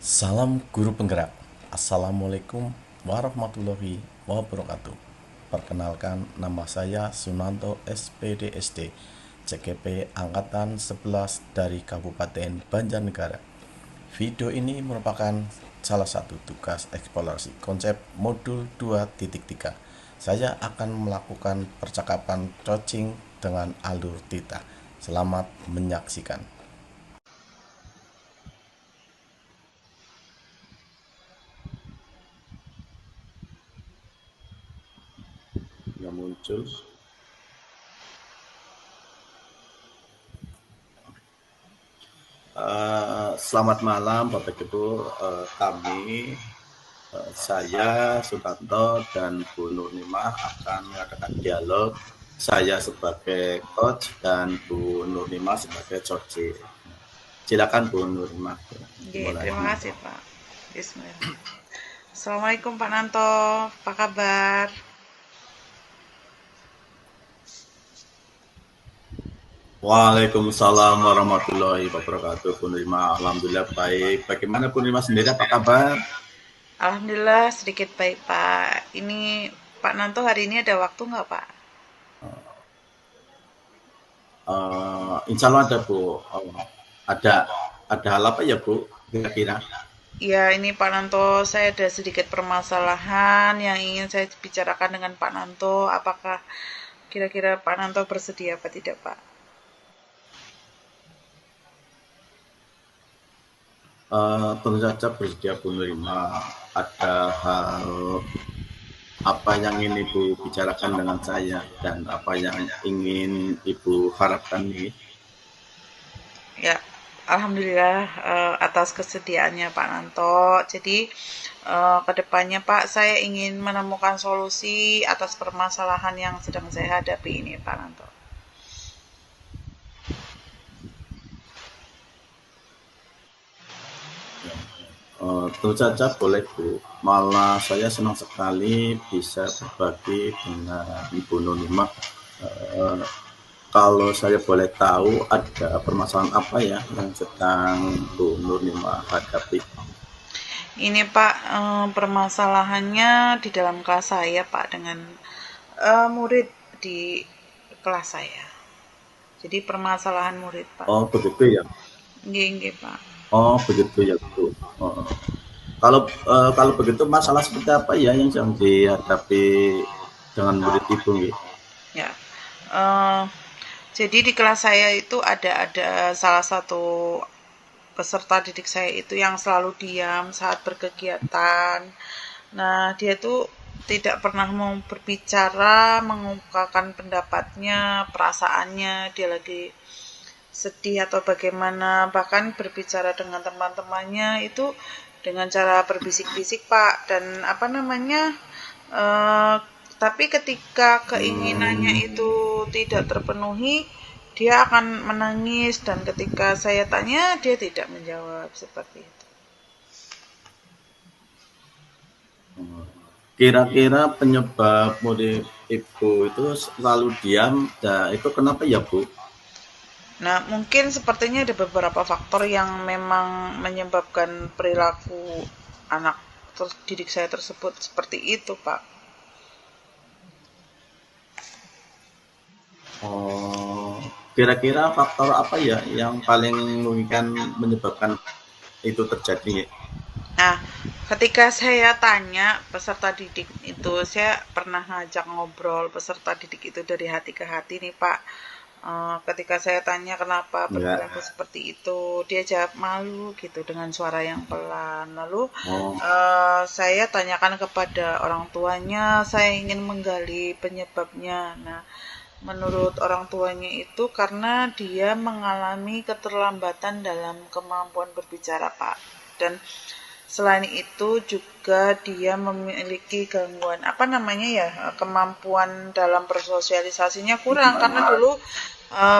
Salam guru penggerak. Assalamualaikum warahmatullahi wabarakatuh. Perkenalkan, nama saya Sunanto SPDSD, CGP Angkatan 11 dari Kabupaten Banjarnegara. Video ini merupakan salah satu tugas eksplorasi konsep modul 2.3. Saya akan melakukan percakapan coaching dengan alur tita. Selamat menyaksikan. Nggak muncul. Selamat malam Bapak Ibu. Saya Sutanto dan Bu Nurnimah akan mengadakan dialog. Saya sebagai coach dan Bu Nurnimah sebagai coach. Silakan Bu Nurnimah. Terima kasih Pak. Bismillah. Assalamualaikum Pak Nanto, apa kabar? Waalaikumsalam warahmatullahi wabarakatuh. Bu Nurnimah, alhamdulillah baik. Bagaimana Bu Nurnimah sendiri, apa kabar? Alhamdulillah sedikit baik Pak. Ini Pak Nanto hari ini ada waktu nggak Pak? Insya Allah ada Bu. Ada hal apa ya Bu? Kira-kira? Ya ini Pak Nanto, saya ada sedikit permasalahan yang ingin saya bicarakan dengan Pak Nanto. Apakah kira-kira Pak Nanto bersedia apa tidak Pak? Tentu saja bersedia Bu Nurima. Ada hal apa yang ingin Ibu bicarakan dengan saya dan apa yang ingin Ibu harapkan nih? Ya, Alhamdulillah atas kesediaannya Pak Nanto. Jadi kedepannya Pak, saya ingin menemukan solusi atas permasalahan yang sedang saya hadapi ini Pak Nanto. Tentu saja boleh Bu. Malah saya senang sekali bisa berbagi dengan Ibu Nurima. Kalau saya boleh tahu ada permasalahan apa ya yang sedang Bu Nurima hadapi? Ini Pak, permasalahannya di dalam kelas saya Pak dengan murid di kelas saya. Jadi permasalahan murid Pak. Oh begitu ya. Nggih, Pak. Oh begitu ya Bu. Oh. Kalau begitu masalah seperti apa ya yang sedang dihadapi dengan murid Ibu? Ya. Eh, jadi di kelas saya itu ada salah satu peserta didik saya itu yang selalu diam saat berkegiatan. Nah, dia tuh tidak pernah mau berbicara, mengungkapkan pendapatnya, perasaannya, dia lagi sedih atau bagaimana, bahkan berbicara dengan teman-temannya itu dengan cara berbisik-bisik Pak, dan apa namanya, tapi ketika keinginannya Hmm, itu tidak terpenuhi, dia akan menangis, dan ketika saya tanya dia tidak menjawab seperti itu. Kira-kira penyebab murid Ibu itu selalu diam, nah, itu kenapa ya Bu? Nah, mungkin sepertinya ada beberapa faktor yang memang menyebabkan perilaku anak didik saya tersebut seperti itu, Pak. Oh, kira-kira faktor apa ya yang paling mungkin menyebabkan itu terjadi? Nah, ketika saya tanya peserta didik itu, saya pernah ngajak ngobrol peserta didik itu dari hati ke hati nih, Pak. Ketika saya tanya kenapa Ya. berperilaku seperti itu, dia jawab malu gitu dengan suara yang pelan. Lalu Oh, saya tanyakan kepada orang tuanya, saya ingin menggali penyebabnya. Nah, menurut orang tuanya itu karena dia mengalami keterlambatan dalam kemampuan berbicara, Pak. Dan selain itu juga dia memiliki gangguan apa namanya ya, kemampuan dalam bersosialisasinya kurang karena dulu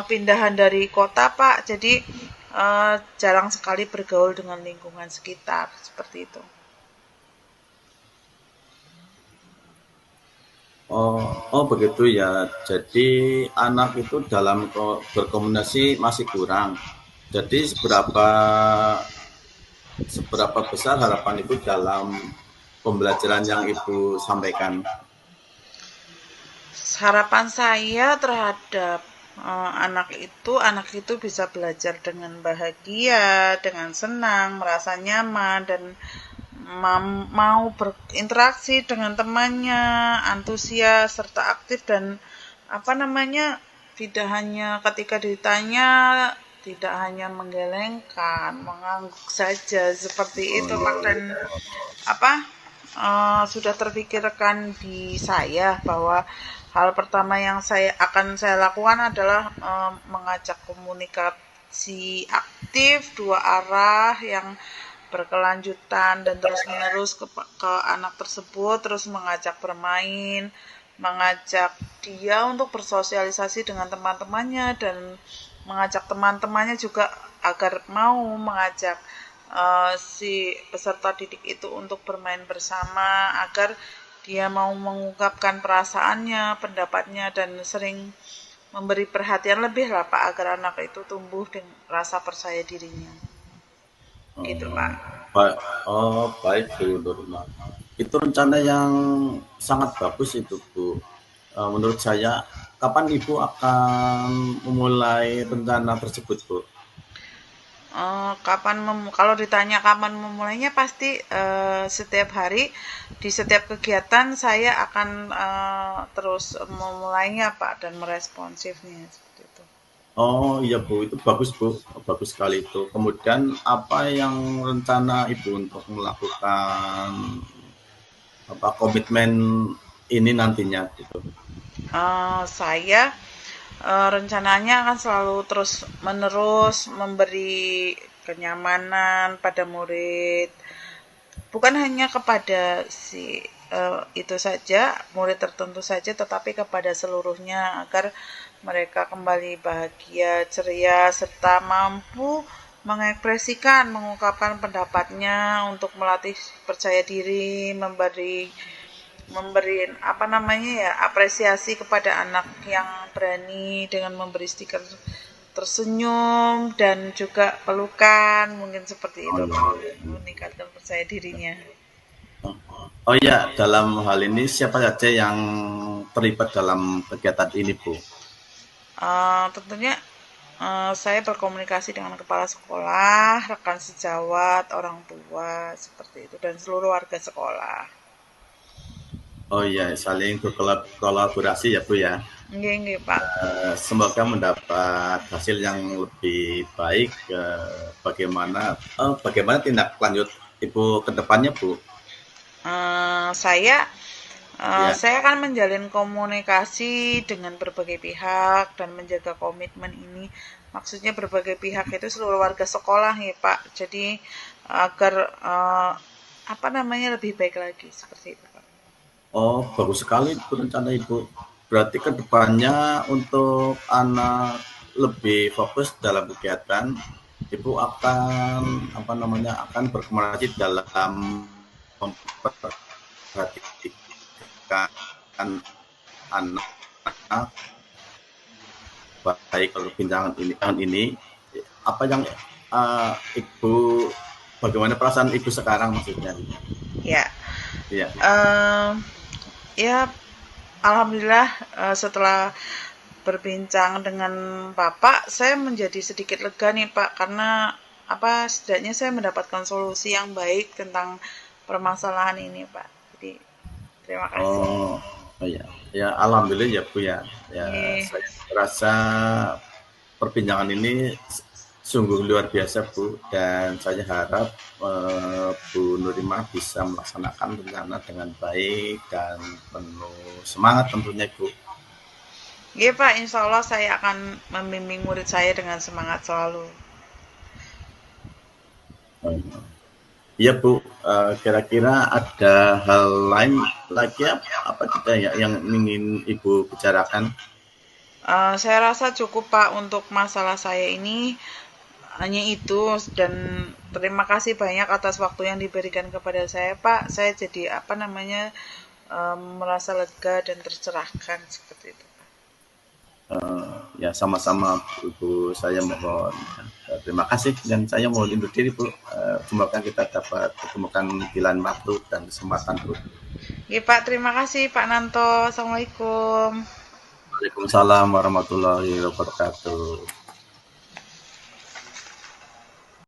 pindahan dari kota Pak, jadi jarang sekali bergaul dengan lingkungan sekitar seperti itu. oh begitu ya. Jadi anak itu dalam berkomunikasi masih kurang. Jadi seberapa seberapa besar harapan Ibu dalam pembelajaran yang Ibu sampaikan? Harapan saya terhadap anak itu bisa belajar dengan bahagia, dengan senang, merasa nyaman, dan mau berinteraksi dengan temannya, antusias serta aktif, dan tidak hanya ketika ditanya, tidak hanya menggelengkan, mengangguk saja seperti Oh itu iya, Pak. Dan sudah terpikirkan di saya bahwa hal pertama yang saya lakukan adalah mengajak komunikasi aktif dua arah yang berkelanjutan dan terus-menerus ke anak tersebut, terus mengajak bermain, mengajak dia untuk bersosialisasi dengan teman-temannya, dan mengajak teman-temannya juga agar mau mengajak si peserta didik itu untuk bermain bersama, agar dia mau mengungkapkan perasaannya, pendapatnya, dan sering memberi perhatian lebih lah Pak, agar anak itu tumbuh dengan rasa percaya dirinya. Gitu oh, Pak. baik Bu Nurma. Itu rencana yang sangat bagus itu Bu. Menurut saya, kapan Ibu akan memulai rencana tersebut Bu? Kalau ditanya kapan memulainya, pasti setiap hari di setiap kegiatan saya akan terus memulainya Pak, dan meresponsifnya seperti itu. Oh iya Bu, itu bagus Bu, bagus sekali itu. Kemudian apa yang rencana Ibu untuk melakukan apa komitmen ini nantinya gitu? Saya rencananya akan selalu terus menerus memberi kenyamanan pada murid, bukan hanya kepada itu saja, murid tertentu saja, tetapi kepada seluruhnya, agar mereka kembali bahagia, ceria, serta mampu mengekspresikan, mengungkapkan pendapatnya, untuk melatih percaya diri, memberi apresiasi kepada anak yang berani dengan memberi stiker tersenyum dan juga pelukan, mungkin seperti Oh itu iya. Pak, meningkatkan percaya dirinya. Oh iya, dalam hal ini siapa saja yang terlibat dalam kegiatan ini Bu? Tentunya saya berkomunikasi dengan kepala sekolah, rekan sejawat, orang tua, seperti itu, dan seluruh warga sekolah. Oh iya, saling berkolaborasi ya Bu ya. Nggih, nggih Pak. Semoga mendapat hasil yang lebih baik. Bagaimana tindak lanjut Ibu ke depannya Bu? Eh, saya Ya. saya akan menjalin komunikasi dengan berbagai pihak dan menjaga komitmen ini. Maksudnya berbagai pihak itu seluruh warga sekolah ya Pak. Jadi agar lebih baik lagi seperti itu Pak. Oh, bagus sekali itu rencana Ibu. Berarti ke depannya untuk anak lebih fokus dalam kegiatan, Ibu akan apa namanya akan berkomunikasi dalam memperhatikan anak baik perbincangan ini tahun ini apa yang Ibu bagaimana perasaan Ibu sekarang maksudnya? Ya, Iya. eh, ya alhamdulillah, setelah berbincang dengan Bapak, saya menjadi sedikit lega nih Pak, karena setidaknya saya mendapatkan solusi yang baik tentang permasalahan ini Pak. Jadi terima kasih. Oh, oh ya. Ya alhamdulillah ya Bu ya. Ya Nih, saya rasa perbincangan ini sungguh luar biasa Bu dan saya harap Bu Nurimah bisa melaksanakan rencana dengan baik dan penuh semangat tentunya Bu. iya Pak, insya Allah saya akan membimbing murid saya dengan semangat selalu. Iya Bu, kira-kira ada hal lain lagi apa tidak ya yang ingin Ibu bicarakan? Saya rasa cukup Pak untuk masalah saya ini, hanya itu, dan terima kasih banyak atas waktu yang diberikan kepada saya Pak. Saya jadi merasa lega dan tercerahkan seperti itu. Ya sama-sama Ibu saya mohon Terima kasih dan saya mau undur diri Bu. Semoga kita dapat ketemukan di lain waktu dan kesempatan Bu. Ya, Pak, terima kasih Pak Nanto. Assalamualaikum. Waalaikumsalam warahmatullahi wabarakatuh.